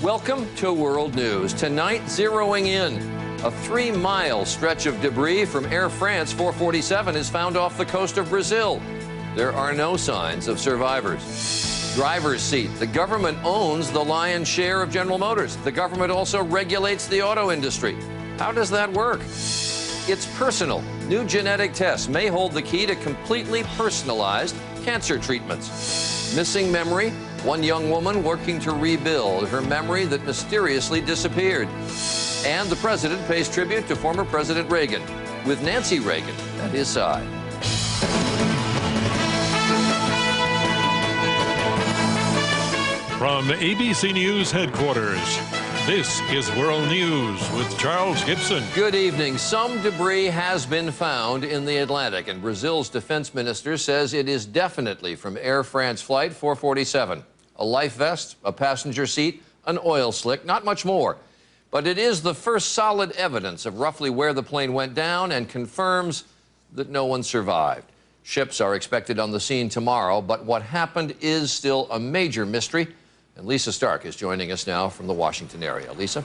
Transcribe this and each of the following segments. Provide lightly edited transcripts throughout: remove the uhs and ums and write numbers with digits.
Welcome to World News. Tonight, zeroing in. A 3-mile stretch of debris from Air France 447 is found off the coast of Brazil. There are no signs of survivors. Driver's seat. The government owns the lion's share of General Motors. The government also regulates the auto industry. How does that work? It's personal. New genetic tests may hold the key to completely personalized cancer treatments. Missing memory. One young woman working to rebuild her memory that mysteriously disappeared. And the president pays tribute to former President Reagan, with Nancy Reagan at his side. From ABC News headquarters, this is World News with Charles Gibson. Good evening. Some debris has been found in the Atlantic, and Brazil's defense minister says it is definitely from Air France Flight 447. A life vest, a passenger seat, an oil slick, not much more. But it is the first solid evidence of roughly where the plane went down and confirms that no one survived. Ships are expected on the scene tomorrow, but what happened is still a major mystery. And Lisa Stark is joining us now from the Washington area. Lisa?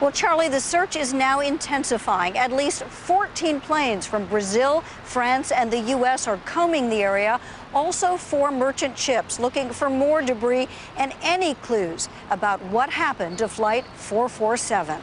Well, Charlie, the search is now intensifying. At least 14 planes from Brazil, France, and the U.S. are combing the area. Also, 4 merchant ships looking for more debris and any clues about what happened to Flight 447.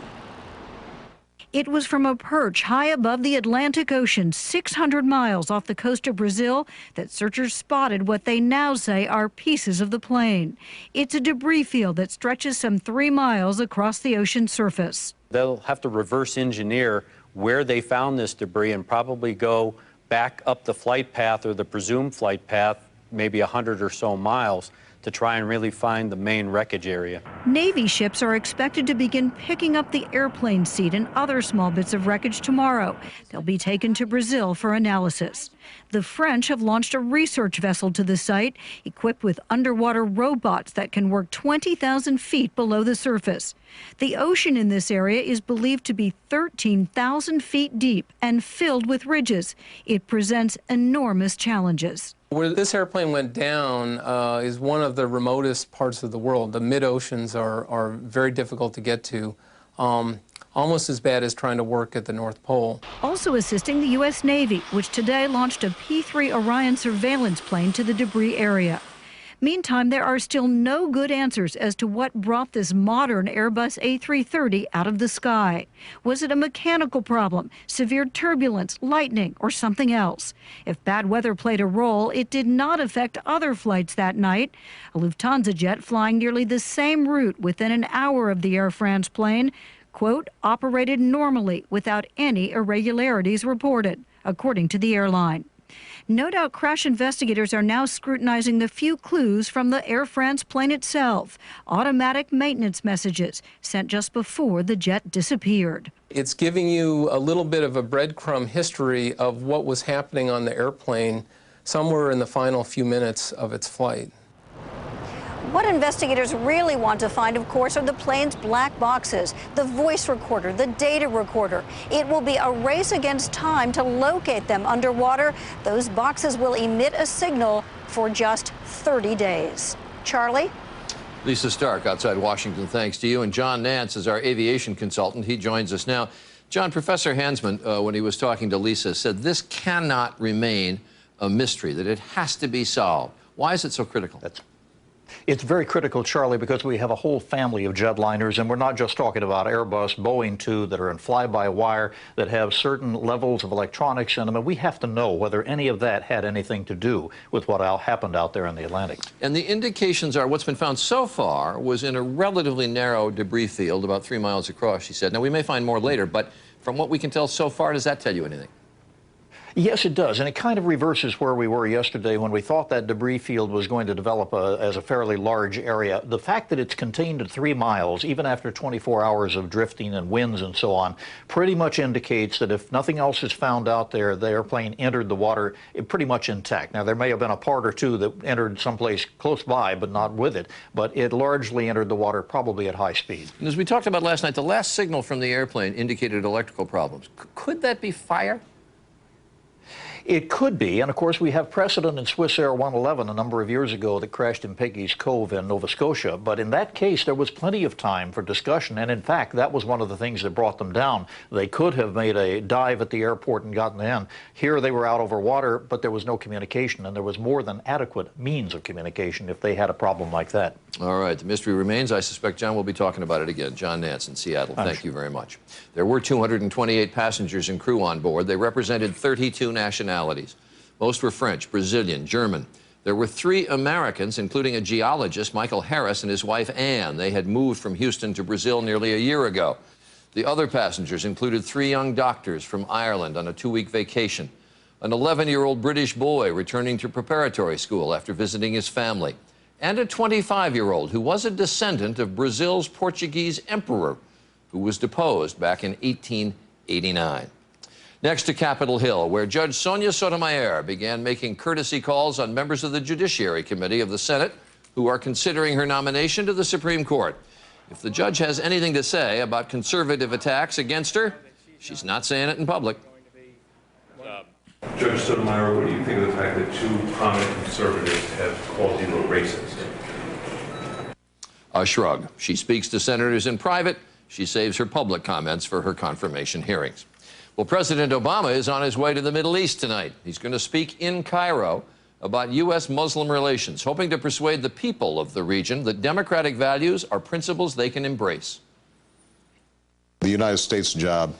It was from a perch high above the Atlantic Ocean, 600 miles off the coast of Brazil, that searchers spotted what they now say are pieces of the plane. It's a debris field that stretches some 3 miles across the ocean surface. They'll have to reverse engineer where they found this debris and probably go back up the flight path or the presumed flight path, maybe 100 or so miles, to try and really find the main wreckage area. Navy ships are expected to begin picking up the airplane seat and other small bits of wreckage tomorrow. They'll be taken to Brazil for analysis. The French have launched a research vessel to the site, equipped with underwater robots that can work 20,000 feet below the surface. The ocean in this area is believed to be 13,000 feet deep and filled with ridges. It presents enormous challenges. Where this airplane went down is one of the remotest parts of the world. The mid-oceans are very difficult to get to, almost as bad as trying to work at the North Pole. Also assisting the U.S. Navy, which today launched a P-3 Orion surveillance plane to the debris area. Meantime, there are still no good answers as to what brought this modern Airbus A330 out of the sky. Was it a mechanical problem, severe turbulence, lightning, or something else? If bad weather played a role, it did not affect other flights that night. A Lufthansa jet flying nearly the same route within an hour of the Air France plane, quote, operated normally without any irregularities reported, according to the airline. No doubt crash investigators are now scrutinizing the few clues from the Air France plane itself. Automatic maintenance messages sent just before the jet disappeared. It's giving you a little bit of a breadcrumb history of what was happening on the airplane somewhere in the final few minutes of its flight. What investigators really want to find, of course, are the plane's black boxes, the voice recorder, the data recorder. It will be a race against time to locate them underwater. Those boxes will emit a signal for just 30 days. Charlie? Lisa Stark outside Washington, thanks to you. And John Nance is our aviation consultant. He joins us now. John, Professor Hansman, when he was talking to Lisa, said this cannot remain a mystery, that it has to be solved. Why is it so critical? It's very critical, Charlie, because we have a whole family of jetliners, and we're not just talking about Airbus, Boeing, too, that are in fly-by-wire, that have certain levels of electronics in them, and we have to know whether any of that had anything to do with what happened out there in the Atlantic. And the indications are what's been found so far was in a relatively narrow debris field about 3 miles across, she said. Now, we may find more later, but from what we can tell so far, does that tell you anything? Yes, it does, and it kind of reverses where we were yesterday when we thought that debris field was going to develop as a fairly large area. The fact that it's contained at 3 miles, even after 24 hours of drifting and winds and so on, pretty much indicates that if nothing else is found out there, the airplane entered the water pretty much intact. Now, there may have been a part or two that entered someplace close by, but not with it, but it largely entered the water probably at high speed. And as we talked about last night, the last signal from the airplane indicated electrical problems. Could that be fire? It could be, and of course we have precedent in Swiss Air 111 a number of years ago that crashed in Peggy's Cove in Nova Scotia, but in that case there was plenty of time for discussion, and in fact that was one of the things that brought them down. They could have made a dive at the airport and gotten in. Here they were out over water, but there was no communication, and there was more than adequate means of communication if they had a problem like that. All right, the mystery remains. I suspect John will be talking about it again. John Nance in Seattle, thank you very much. There were 228 passengers and crew on board. They represented 32 nationalities. Most were French, Brazilian, German. There were 3 Americans, including a geologist, Michael Harris, and his wife, Ann. They had moved from Houston to Brazil nearly a year ago. The other passengers included 3 young doctors from Ireland on a 2-week vacation, an 11-year-old British boy returning to preparatory school after visiting his family, and a 25-year-old who was a descendant of Brazil's Portuguese emperor, who was deposed back in 1889. Next to Capitol Hill, where Judge Sonia Sotomayor began making courtesy calls on members of the Judiciary Committee of the Senate who are considering her nomination to the Supreme Court. If the judge has anything to say about conservative attacks against her, she's not saying it in public. Judge Sotomayor, what do you think of the fact that 2 prominent conservatives have called you a racist? A shrug. She speaks to senators in private. She saves her public comments for her confirmation hearings. Well, President Obama is on his way to the Middle East tonight. He's going to speak in Cairo about U.S.-Muslim relations, hoping to persuade the people of the region that democratic values are principles they can embrace. The United States' job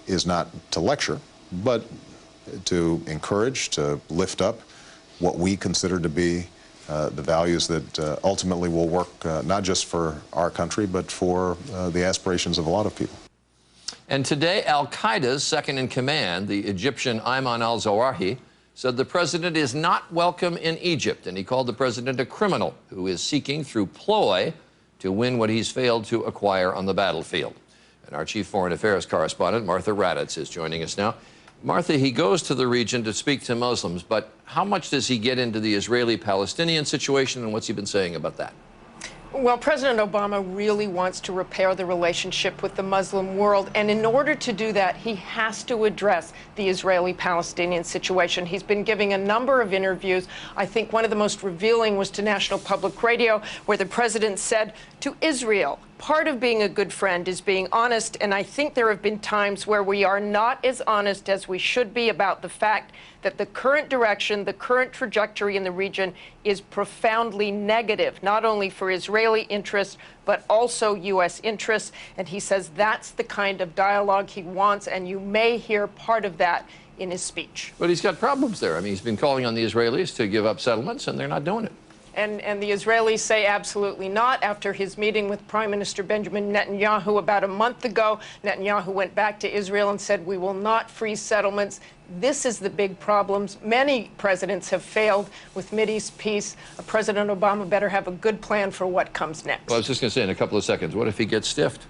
is not to lecture, but to encourage, to lift up what we consider to be the values that ultimately will work not just for our country, but for the aspirations of a lot of people. And today, al-Qaeda's second-in-command, the Egyptian Ayman al-Zawahiri, said the president is not welcome in Egypt, and he called the president a criminal who is seeking, through ploy, to win what he's failed to acquire on the battlefield. And our chief foreign affairs correspondent, Martha Raddatz, is joining us now. Martha, he goes to the region to speak to Muslims, but how much does he get into the Israeli-Palestinian situation, and what's he been saying about that? Well, President Obama really wants to repair the relationship with the Muslim world, and in order to do that, he has to address the Israeli-Palestinian situation. He's been giving a number of interviews. I think one of the most revealing was to National Public Radio, where the president said to Israel, part of being a good friend is being honest, and I think there have been times where we are not as honest as we should be about the fact that the current direction, the current trajectory in the region is profoundly negative, not only for Israeli interests, but also U.S. interests. And he says that's the kind of dialogue he wants, and you may hear part of that in his speech. But he's got problems there. I mean, he's been calling on the Israelis to give up settlements, and they're not doing it. And the Israelis say absolutely not. After his meeting with Prime Minister Benjamin Netanyahu about a month ago, Netanyahu went back to Israel and said, we will not freeze settlements. This is the big problem. Many presidents have failed with Mideast peace. President Obama better have a good plan for what comes next. Well, I was just going to say in a couple of seconds, what if he gets stiffed?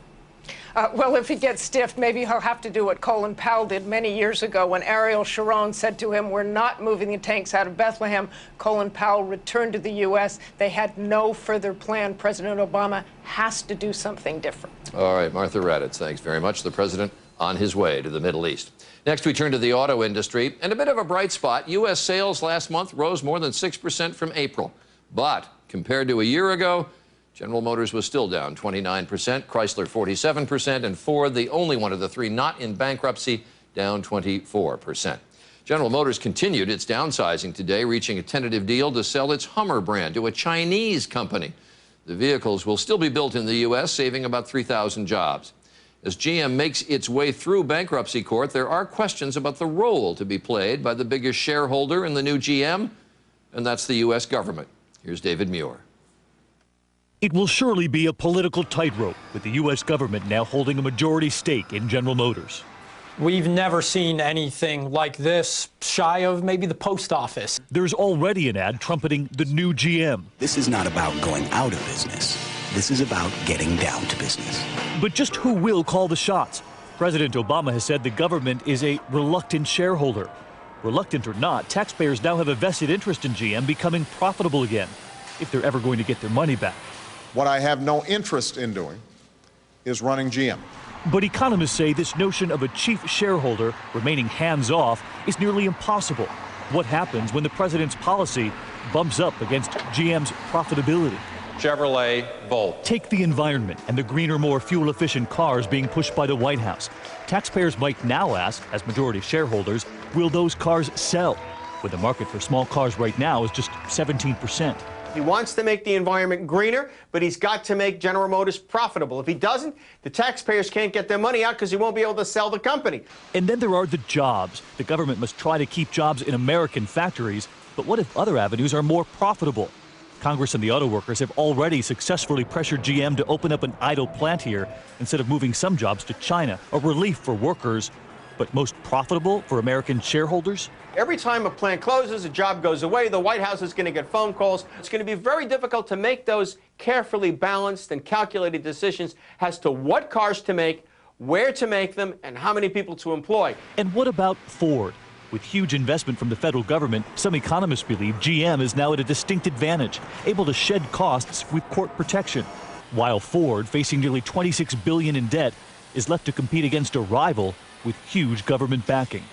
Well, if he gets stiffed, maybe he'll have to do what Colin Powell did many years ago when Ariel Sharon said to him, we're not moving the tanks out of Bethlehem. Colin Powell returned to the U.S. They had no further plan. President Obama has to do something different. All right, Martha Raddatz, thanks very much. The president on his way to the Middle East. Next, we turn to the auto industry. And a bit of a bright spot, U.S. sales last month rose more than 6% from April. But compared to a year ago, General Motors was still down 29%, Chrysler 47%, and Ford, the only one of the 3 not in bankruptcy, down 24%. General Motors continued its downsizing today, reaching a tentative deal to sell its Hummer brand to a Chinese company. The vehicles will still be built in the U.S., saving about 3,000 jobs. As GM makes its way through bankruptcy court, there are questions about the role to be played by the biggest shareholder in the new GM, and that's the U.S. government. Here's David Muir. It will surely be a political tightrope, with the U.S. government now holding a majority stake in General Motors. We've never seen anything like this, shy of maybe the post office. There's already an ad trumpeting the new GM. This is not about going out of business. This is about getting down to business. But just who will call the shots? President Obama has said the government is a reluctant shareholder. Reluctant or not, taxpayers now have a vested interest in GM becoming profitable again, if they're ever going to get their money back. What I have no interest in doing is running GM. But economists say this notion of a chief shareholder remaining hands-off is nearly impossible. What happens when the president's policy bumps up against GM's profitability? Chevrolet Volt. Take the environment and the greener, more fuel-efficient cars being pushed by the White House. Taxpayers might now ask, as majority shareholders, will those cars sell? When the market for small cars right now is just 17%. He wants to make the environment greener, but he's got to make General Motors profitable. If he doesn't, the taxpayers can't get their money out because he won't be able to sell the company. And then there are the jobs. The government must try to keep jobs in American factories, but what if other avenues are more profitable? Congress and the auto workers have already successfully pressured GM to open up an idle plant here instead of moving some jobs to China, a relief for workers, but most profitable for American shareholders? Every time a plant closes, a job goes away, the White House is going to get phone calls. It's going to be very difficult to make those carefully balanced and calculated decisions as to what cars to make, where to make them, and how many people to employ. And what about Ford? With huge investment from the federal government, some economists believe GM is now at a distinct advantage, able to shed costs with court protection, while Ford, facing nearly $26 billion in debt, is left to compete against a rival with huge government backing.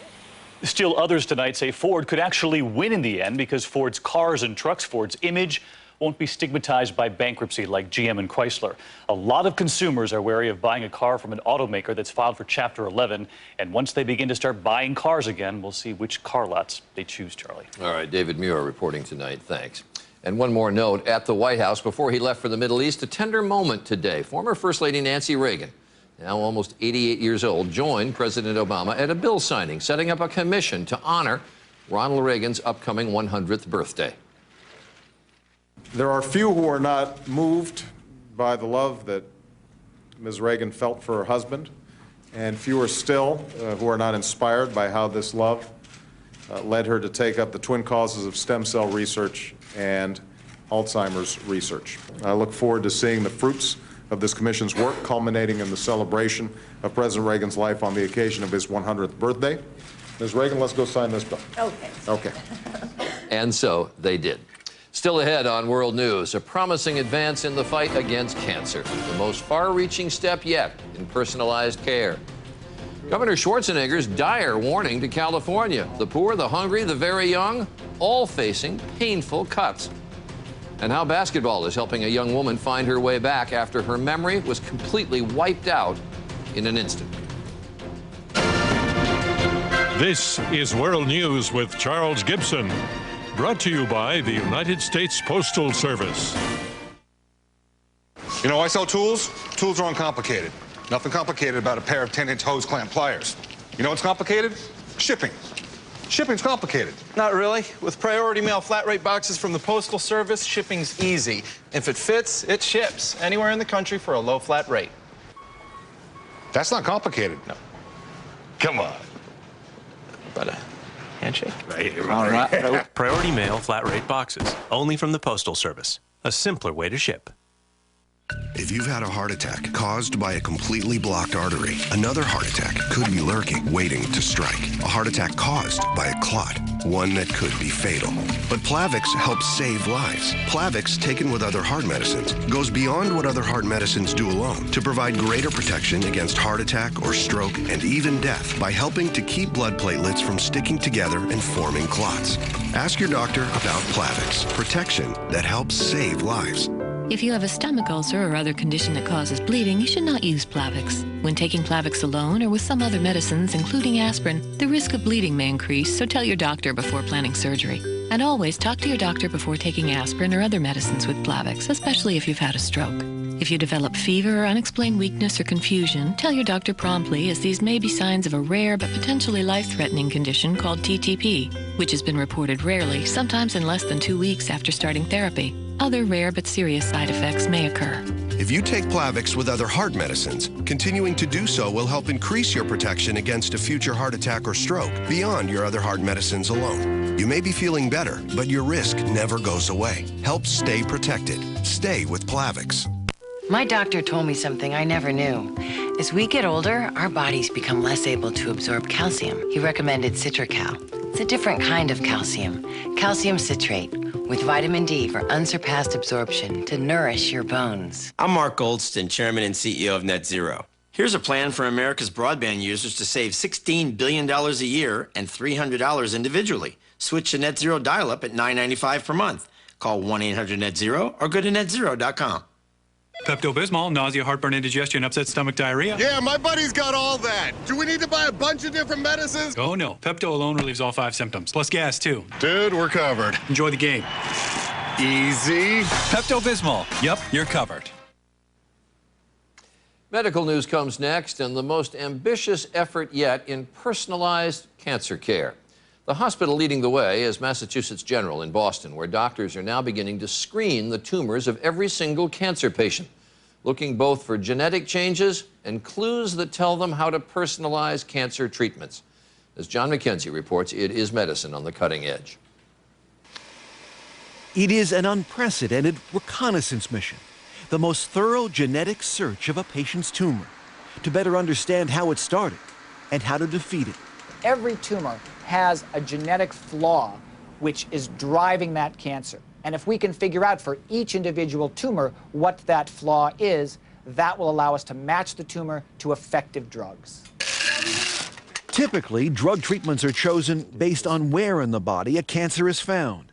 Still, others tonight say Ford could actually win in the end because Ford's cars and trucks, Ford's image, won't be stigmatized by bankruptcy like GM and Chrysler. A lot of consumers are wary of buying a car from an automaker that's filed for Chapter 11. And once they begin to start buying cars again, we'll see which car lots they choose, Charlie. All right, David Muir reporting tonight. Thanks. And one more note, at the White House before he left for the Middle East, a tender moment today. Former First Lady Nancy Reagan, now almost 88 years old, joined President Obama at a bill signing, setting up a commission to honor Ronald Reagan's upcoming 100th birthday. There are few who are not moved by the love that Ms. Reagan felt for her husband, and fewer still who are not inspired by how this love led her to take up the twin causes of stem cell research and Alzheimer's research. I look forward to seeing the fruits of this commission's work culminating in the celebration of President Reagan's life on the occasion of his 100th birthday. Ms. Reagan, let's go sign this bill. Okay. Okay. And so they did. Still ahead on World News, a promising advance in the fight against cancer, the most far-reaching step yet in personalized care. Governor Schwarzenegger's dire warning to California. The poor, the hungry, the very young, all facing painful cuts. And how basketball is helping a young woman find her way back after her memory was completely wiped out in an instant. This is World News with Charles Gibson. Brought to you by the United States Postal Service. You know, I sell tools. Tools are uncomplicated. Nothing complicated about a pair of 10-inch hose clamp pliers. You know what's complicated? Shipping. Shipping's complicated. Not really. With priority mail flat rate boxes from the Postal Service, shipping's easy. If it fits, it ships anywhere in the country for a low flat rate. That's not complicated. No. Come on. But handshake? Right here. All right. Priority mail flat rate boxes, only from the Postal Service. A simpler way to ship. If you've had a heart attack caused by a completely blocked artery, another heart attack could be lurking, waiting to strike. A heart attack caused by a clot, one that could be fatal. But Plavix helps save lives. Plavix, taken with other heart medicines, goes beyond what other heart medicines do alone to provide greater protection against heart attack or stroke and even death by helping to keep blood platelets from sticking together and forming clots. Ask your doctor about Plavix, protection that helps save lives. If you have a stomach ulcer or other condition that causes bleeding, you should not use Plavix. When taking Plavix alone or with some other medicines, including aspirin, the risk of bleeding may increase, so tell your doctor before planning surgery. And always talk to your doctor before taking aspirin or other medicines with Plavix, especially if you've had a stroke. If you develop fever or unexplained weakness or confusion, tell your doctor promptly, as these may be signs of a rare but potentially life-threatening condition called TTP, which has been reported rarely, sometimes in less than 2 weeks after starting therapy. Other rare but serious side effects may occur. If you take Plavix with other heart medicines, continuing to do so will help increase your protection against a future heart attack or stroke beyond your other heart medicines alone. You may be feeling better, but your risk never goes away. Help stay protected. Stay with Plavix. My doctor told me something I never knew. As we get older, our bodies become less able to absorb calcium. He recommended Citracal. It's a different kind of calcium, calcium citrate, with vitamin D for unsurpassed absorption to nourish your bones. I'm Mark Goldston, Chairman and CEO of Net Zero. Here's a plan for America's broadband users to save $16 billion a year and $300 individually. Switch to Net Zero dial-up at $9.95 per month. Call 1-800-NET-ZERO or go to netzero.com. Pepto-Bismol, nausea, heartburn, indigestion, upset stomach, diarrhea. Yeah, my buddy's got all that. Do we need to buy a bunch of different medicines? Oh, no. Pepto alone relieves all 5 symptoms, plus gas, too. Dude, we're covered. Enjoy the game. Easy. Pepto-Bismol. Yep, you're covered. Medical news comes next, and the most ambitious effort yet in personalized cancer care. The hospital leading the way is Massachusetts General in Boston, where doctors are now beginning to screen the tumors of every single cancer patient, looking both for genetic changes and clues that tell them how to personalize cancer treatments. As John McKenzie reports, it is medicine on the cutting edge. It is an unprecedented reconnaissance mission, the most thorough genetic search of a patient's tumor, to better understand how it started and how to defeat it. Every tumor has a genetic flaw which is driving that cancer. And if we can figure out for each individual tumor what that flaw is, that will allow us to match the tumor to effective drugs. Typically, drug treatments are chosen based on where in the body a cancer is found.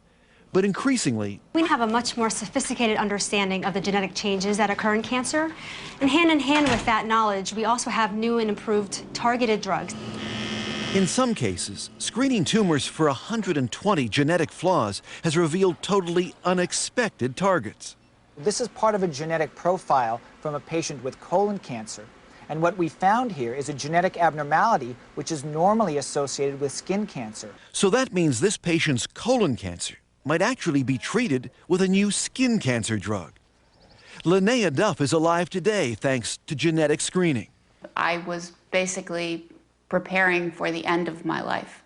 But increasingly, we have a much more sophisticated understanding of the genetic changes that occur in cancer. And hand in hand with that knowledge, we also have new and improved targeted drugs. in some cases, screening tumors for 120 genetic flaws has revealed totally unexpected targets. This is part of a genetic profile from a patient with colon cancer. And what we found here is a genetic abnormality which is normally associated with skin cancer. So that means this patient's colon cancer might actually be treated with a new skin cancer drug. Linnea Duff is alive today thanks to genetic screening. I was basically preparing for the end of my life.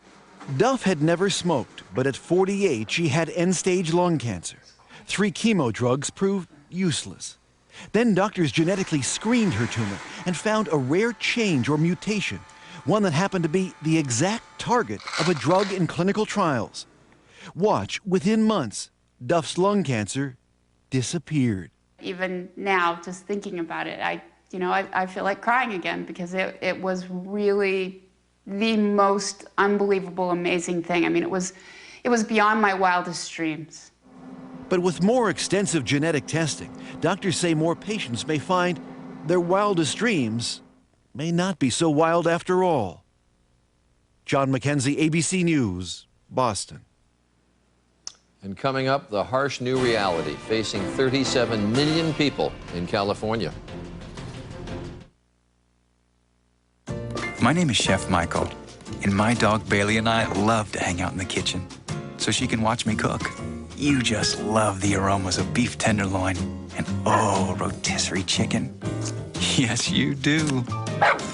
Duff had never smoked, but at 48 she had end-stage lung cancer. 3 chemo drugs proved useless. Then doctors genetically screened her tumor and found a rare change or mutation, one that happened to be the exact target of a drug in clinical trials. Watch, within months, Duff's lung cancer disappeared. Even now, just thinking about it, I feel like crying again because it was really the most unbelievable, amazing thing. I mean, it was beyond my wildest dreams. But with more extensive genetic testing, doctors say more patients may find their wildest dreams may not be so wild after all. John McKenzie, ABC News, Boston. And coming up, the harsh new reality facing 37 million people in California. My name is Chef Michael, and my dog Bailey and I love to hang out in the kitchen so she can watch me cook. You just love the aromas of beef tenderloin and, rotisserie chicken. Yes, you do.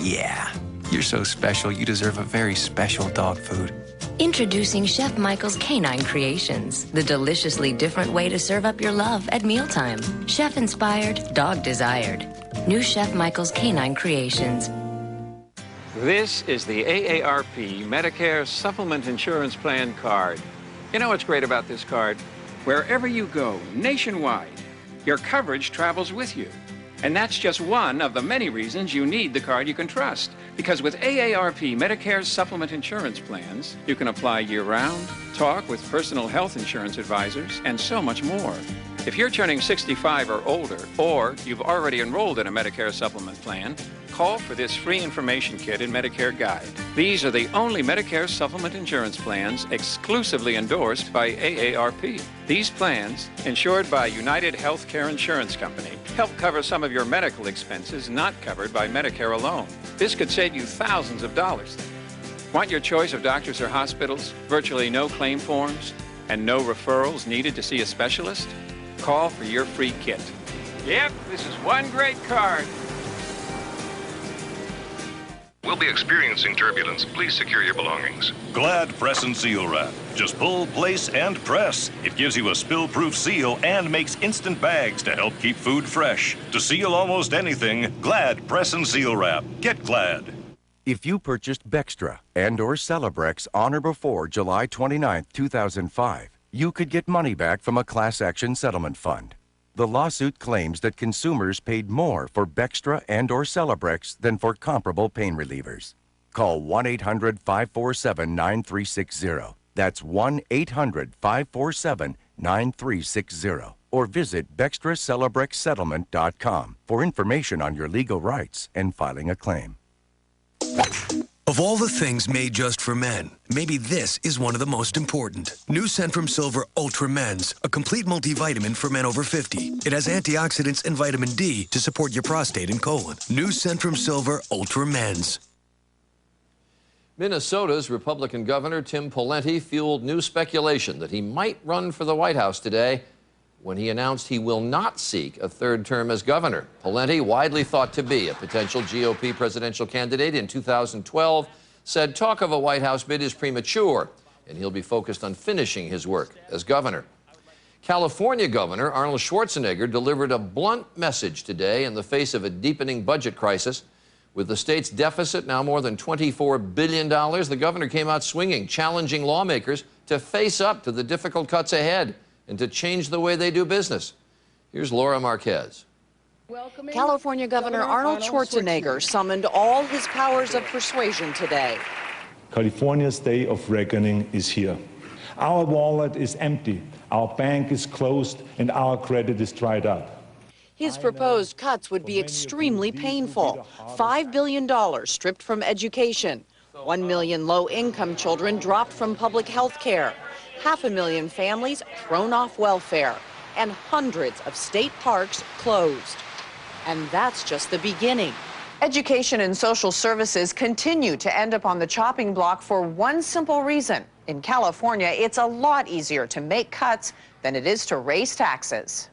Yeah, you're so special, you deserve a very special dog food. Introducing Chef Michael's Canine Creations, the deliciously different way to serve up your love at mealtime. Chef-inspired, dog-desired. New Chef Michael's Canine Creations. This is the AARP Medicare Supplement Insurance Plan card. You know what's great about this card? Wherever you go, nationwide, your coverage travels with you. And that's just one of the many reasons you need the card you can trust. Because with AARP Medicare Supplement Insurance Plans, you can apply year-round, talk with personal health insurance advisors, and so much more. If you're turning 65 or older, or you've already enrolled in a Medicare supplement plan, call for this free information kit and Medicare guide. These are the only Medicare supplement insurance plans exclusively endorsed by AARP. These plans, insured by United Healthcare Insurance Company, help cover some of your medical expenses not covered by Medicare alone. This could save you thousands of dollars. Want your choice of doctors or hospitals, virtually no claim forms, and no referrals needed to see a specialist? Call for your free kit. Yep, this is one great card. We'll be experiencing turbulence. Please secure your belongings. Glad Press and Seal Wrap. Just pull, place, and press. It gives you a spill-proof seal and makes instant bags to help keep food fresh. To seal almost anything, Glad Press and Seal Wrap. Get Glad. If you purchased Bextra and/or Celebrex on or before July 29, 2005, you could get money back from a class action settlement fund. The lawsuit claims that consumers paid more for Bextra and/or Celebrex than for comparable pain relievers. Call 1-800-547-9360. That's 1-800-547-9360. Or visit BextraCelebrexSettlement.com for information on your legal rights and filing a claim. Of all the things made just for men, maybe this is one of the most important. New Centrum Silver Ultra Men's, a complete multivitamin for men over 50. It has antioxidants and vitamin D to support your prostate and colon. New Centrum Silver Ultra Men's. Minnesota's Republican Governor Tim Pawlenty fueled new speculation that he might run for the White House today when he announced he will not seek a third term as governor. Pawlenty, widely thought to be a potential GOP presidential candidate in 2012, said talk of a White House bid is premature, and he'll be focused on finishing his work as governor. California Governor Arnold Schwarzenegger delivered a blunt message today in the face of a deepening budget crisis. With the state's deficit now more than $24 billion, the governor came out swinging, challenging lawmakers to face up to the difficult cuts ahead and to change the way they do business. Here's Laura Marquez. California Governor Arnold Schwarzenegger summoned all his powers of persuasion today. California's day of reckoning is here. Our wallet is empty, our bank is closed, and our credit is dried up. His proposed cuts would be extremely painful. $5 billion stripped from education. 1 million low-income children dropped from public health care. 500,000 families thrown off welfare. And hundreds of state parks closed. And that's just the beginning. Education and social services continue to end up on the chopping block for one simple reason. In California, it's a lot easier to make cuts than it is to raise taxes.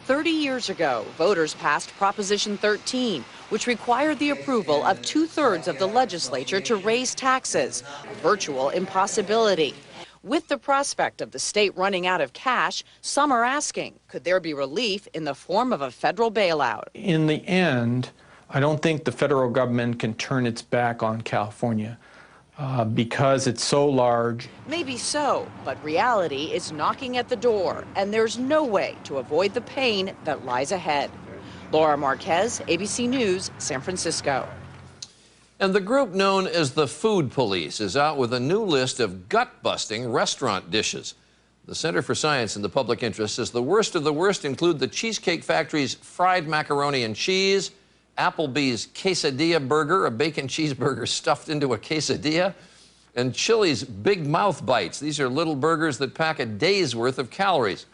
30 years ago, voters passed Proposition 13, which required the approval of 2/3 of the legislature to raise taxes, a virtual impossibility. With the prospect of the state running out of cash, some are asking, could there be relief in the form of a federal bailout? In the end, I don't think the federal government can turn its back on California because it's so large. Maybe so, but reality is knocking at the door, and there's no way to avoid the pain that lies ahead. Laura Marquez, ABC News, San Francisco. And the group known as the Food Police is out with a new list of gut-busting restaurant dishes. The Center for Science in the Public Interest says the worst of the worst include the Cheesecake Factory's fried macaroni and cheese, Applebee's quesadilla burger, a bacon cheeseburger stuffed into a quesadilla, and Chili's Big Mouth Bites. These are little burgers that pack a day's worth of calories.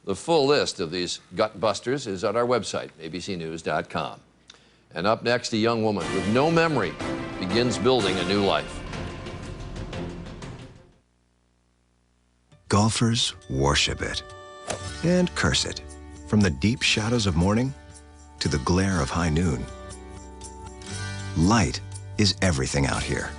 The full list of these gut busters is at our website, abcnews.com. And up next, a young woman with no memory begins building a new life. Golfers worship it and curse it. From the deep shadows of morning to the glare of high noon. Light is everything out here.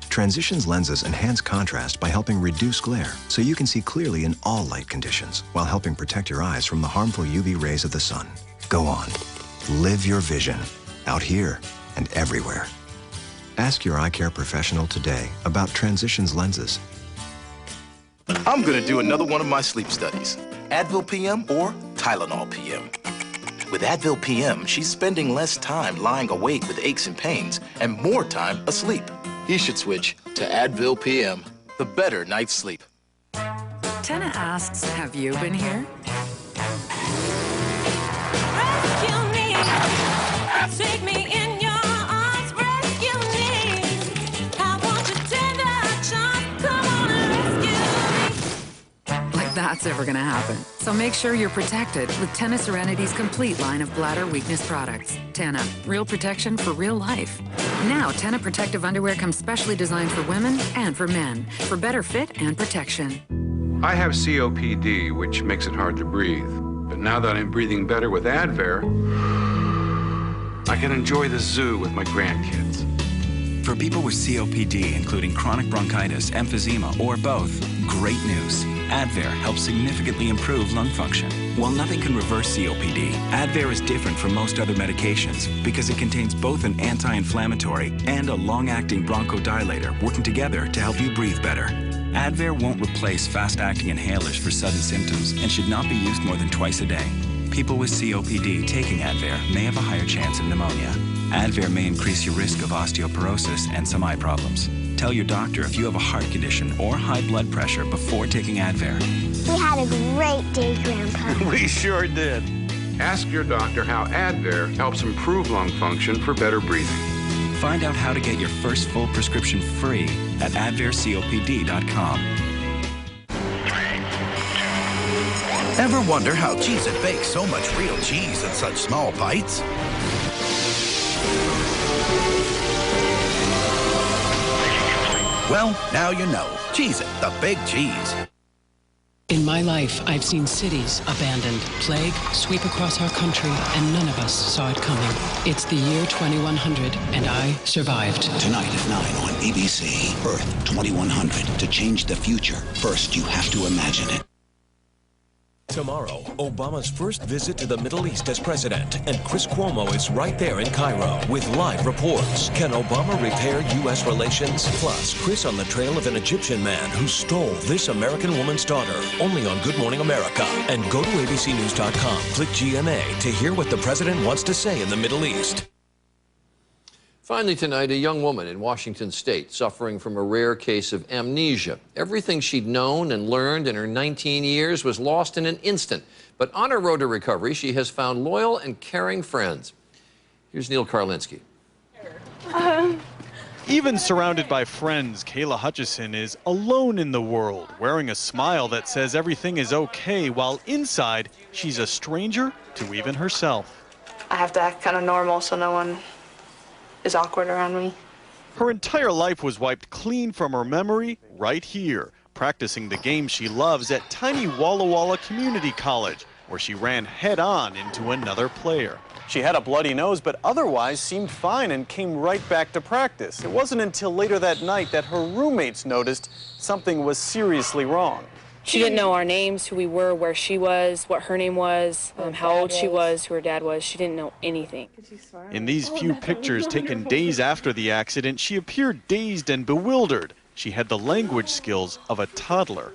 Transitions lenses enhance contrast by helping reduce glare so you can see clearly in all light conditions while helping protect your eyes from the harmful UV rays of the sun. Go on. Live your vision. Out here and everywhere. Ask your eye care professional today about Transitions lenses. I'm gonna do another one of my sleep studies. Advil PM or Tylenol PM. With Advil PM, she's spending less time lying awake with aches and pains and more time asleep. You should switch to Advil PM, the better night's sleep. Tenna asks, have you been here? Take me in your arms, rescue me. I want your tender touch. Come on and rescue me. Like that's ever gonna happen. So make sure you're protected with Tenna Serenity's complete line of bladder weakness products. Tenna, real protection for real life. Now, Tenna protective underwear comes specially designed for women and for men for better fit and protection. I have COPD, which makes it hard to breathe. But now that I'm breathing better with Advair, I can enjoy the zoo with my grandkids. For people with COPD, including chronic bronchitis, emphysema, or both, great news. Advair helps significantly improve lung function. While nothing can reverse COPD, Advair is different from most other medications because it contains both an anti-inflammatory and a long-acting bronchodilator working together to help you breathe better. Advair won't replace fast-acting inhalers for sudden symptoms and should not be used more than twice a day. People with COPD taking Advair may have a higher chance of pneumonia. Advair may increase your risk of osteoporosis and some eye problems. Tell your doctor if you have a heart condition or high blood pressure before taking Advair. We had a great day, Grandpa. We sure did. Ask your doctor how Advair helps improve lung function for better breathing. Find out how to get your first full prescription free at advaircopd.com. Ever wonder how Cheez-It bakes so much real cheese in such small bites? Well, now you know. Cheez-It, the big cheese. In my life, I've seen cities abandoned, plague sweep across our country, and none of us saw it coming. It's the year 2100, and I survived. Tonight at 9 on ABC, Earth 2100. To change the future, first you have to imagine it. Tomorrow, Obama's first visit to the Middle East as president, and Chris Cuomo is right there in Cairo with live reports. Can Obama repair U.S. relations? Plus, Chris on the trail of an Egyptian man who stole this American woman's daughter, only on Good Morning America. And go to abcnews.com, click GMA to hear what the president wants to say in the Middle East. Finally tonight, a young woman in Washington state suffering from a rare case of amnesia. Everything she'd known and learned in her 19 years was lost in an instant. But on her road to recovery, she has found loyal and caring friends. Here's Neil Karlinski. Even surrounded by friends, Kayla Hutchison is alone in the world, wearing a smile that says everything is okay, while inside, she's a stranger to even herself. I have to act kind of normal so no one is awkward around me. Her entire life was wiped clean from her memory right here, practicing the game she loves at tiny Walla Walla Community College, where she ran head-on into another player. She had a bloody nose, but otherwise seemed fine and came right back to practice. It wasn't until later that night that her roommates noticed something was seriously wrong. She didn't know our names, who we were, where she was, what her name was, how old she was, who her dad was. She didn't know anything. In these few pictures taken days after the accident, she appeared dazed and bewildered. She had the language skills of a toddler.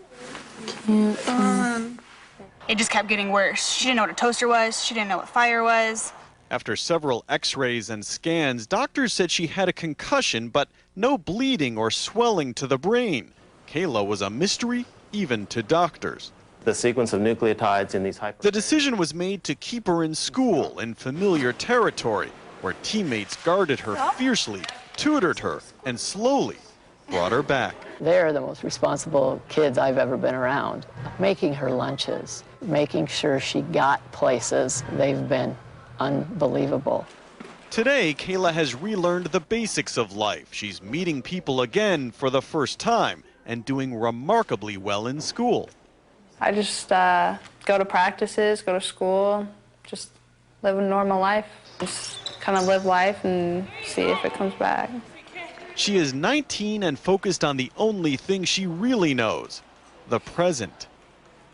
It just kept getting worse. She didn't know what a toaster was. She didn't know what fire was. After several x-rays and scans, doctors said she had a concussion, but no bleeding or swelling to the brain. Kayla was a mystery even to doctors. The sequence of nucleotides in these The decision was made to keep her in school in familiar territory, where teammates guarded her fiercely, tutored her, and slowly brought her back. They're the most responsible kids I've ever been around. Making her lunches, making sure she got places. They've been unbelievable. Today, Kayla has relearned the basics of life. She's meeting people again for the first time and doing remarkably well in school. I just go to practices, go to school, just live a normal life. Just kind of live life and see if it comes back. She is 19 and focused on the only thing she really knows, the present.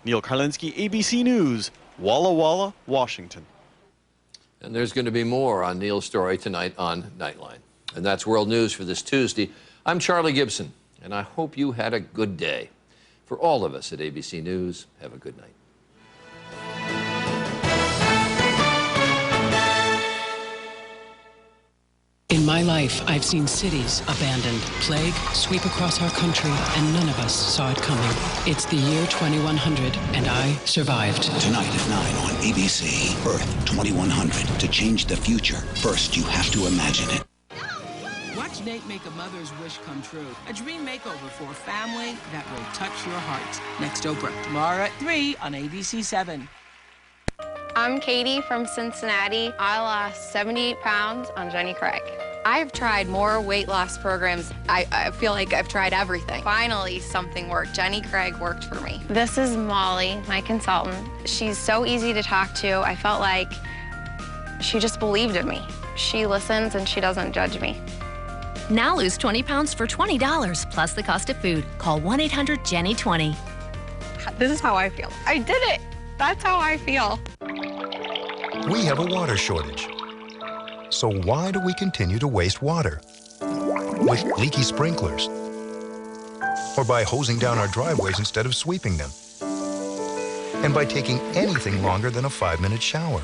Neil Karlinski, ABC News, Walla Walla, Washington. And there's going to be more on Neil's story tonight on Nightline. And that's World News for this Tuesday. I'm Charlie Gibson, and I hope you had a good day. For all of us at ABC News, have a good night. In my life, I've seen cities abandoned, plague sweep across our country, and none of us saw it coming. It's the year 2100, and I survived. Tonight at 9 on ABC, Earth 2100. To change the future, first you have to imagine it. Watch Nate make a mother's wish come true. A dream makeover for a family that will touch your heart. Next Oprah, tomorrow at 3 on ABC 7. I'm Katie from Cincinnati. I lost 78 pounds on Jenny Craig. I've tried more weight loss programs. I feel like I've tried everything. Finally, something worked. Jenny Craig worked for me. This is Molly, my consultant. She's so easy to talk to. I felt like she just believed in me. She listens and she doesn't judge me. Now lose 20 pounds for $20 plus the cost of food. Call 1-800-JENNY20. This is how I feel. I did it. That's how I feel. We have a water shortage. So why do we continue to waste water? With leaky sprinklers. Or by hosing down our driveways instead of sweeping them. and by taking anything longer than a 5-minute shower.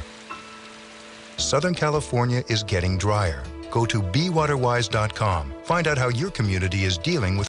Southern California is getting drier. Go to BeWaterWise.com. Find out how your community is dealing with